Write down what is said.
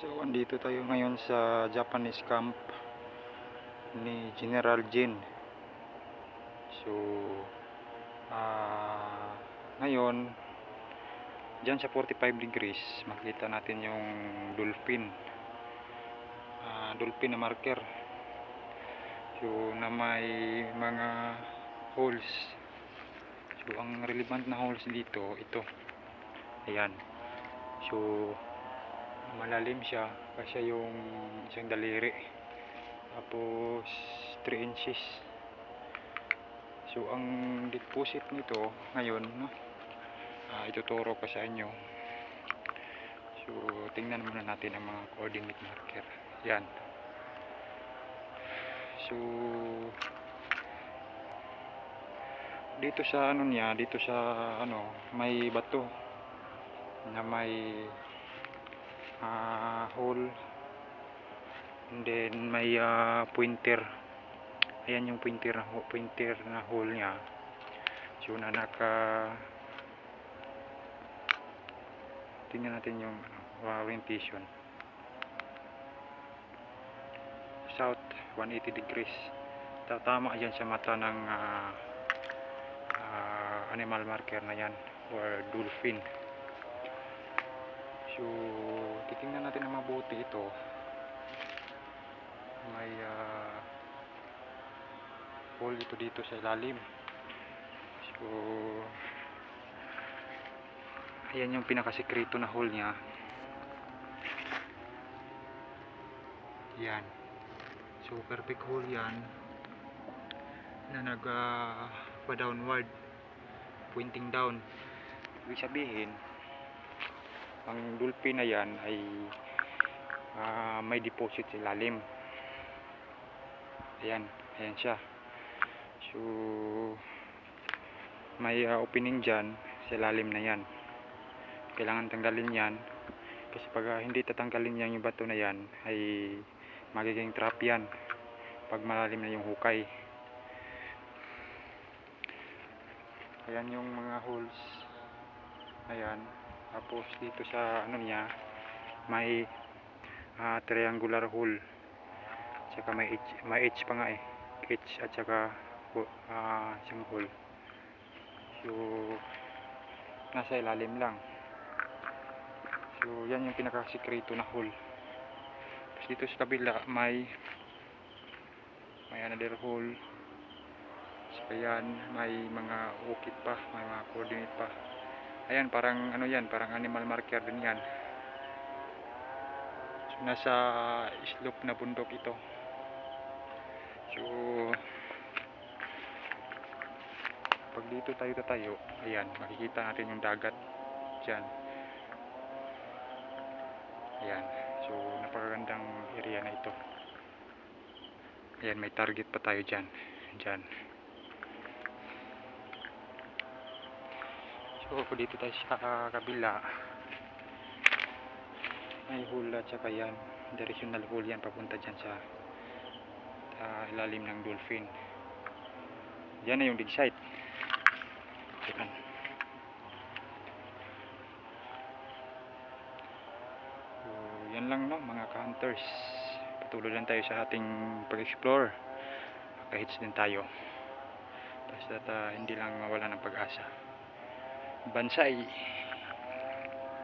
So, andito tayo ngayon sa Japanese camp ni General Jin. So, ngayon, dyan sa 45 degrees, makita natin yung dolphin. Dolphin na marker. So, na may mga holes. So, ang relevant na holes dito, ito. Ayan. So, malalim siya kasi yung isang daliri, tapos 3 inches. So ang deposit nito ngayon, no, ituturo ko sa inyo. So tingnan muna natin ang mga coordinate marker. Yan. So dito sa dito sa may bato na may hole, and then may pointer. Ayan yung pointer na hole niya. So na tingnan natin yung orientation. South 180 degrees. Tama dyan sa mata ng animal marker na yan, or dolphin. So titingnan natin na mabuti ito. May hole ito dito sa ilalim. So ayan yung pinakasekreto na hole niya. Yan. So perfect hole yan na pa downward, pointing down. Ibig sabihin ang dolphin na yan ay may deposit sa ilalim. Ayan siya. So may opening dyan sa ilalim na yan. Kailangan tanggalin yan, kasi pag hindi tatanggalin yan, yung bato na yan ay magiging trap yan pag malalim na yung hukay. Ayan yung mga holes. Ayan. Tapos dito sa niya, may triangular hole. Tsaka may edge pa nga edge at saka isang hole. So nasa ilalim lang. So yan yung pinakasekreto na hole. Tapos dito sa kabila may another hole. So ayan, may mga ukit pa, may mga coordinate pa. Ayan, parang yan, parang animal marker din yan. So nasa slope na bundok ito. So pag dito tayo, ayan, makikita natin yung dagat dyan. Ayan, so napakagandang area na ito. Ayan, may target pa tayo dyan. So dito tayo sa kabila, may hole at saka yan, directional hole yan papunta dyan sa ilalim ng dolphin. Yan na yung dig site. Ayan. So yan lang, no, mga ka-hunters. Patuloy lang tayo sa ating pag-explore. Maka-hits din tayo. Basta hindi lang mawala ng pag-asa. Bansay.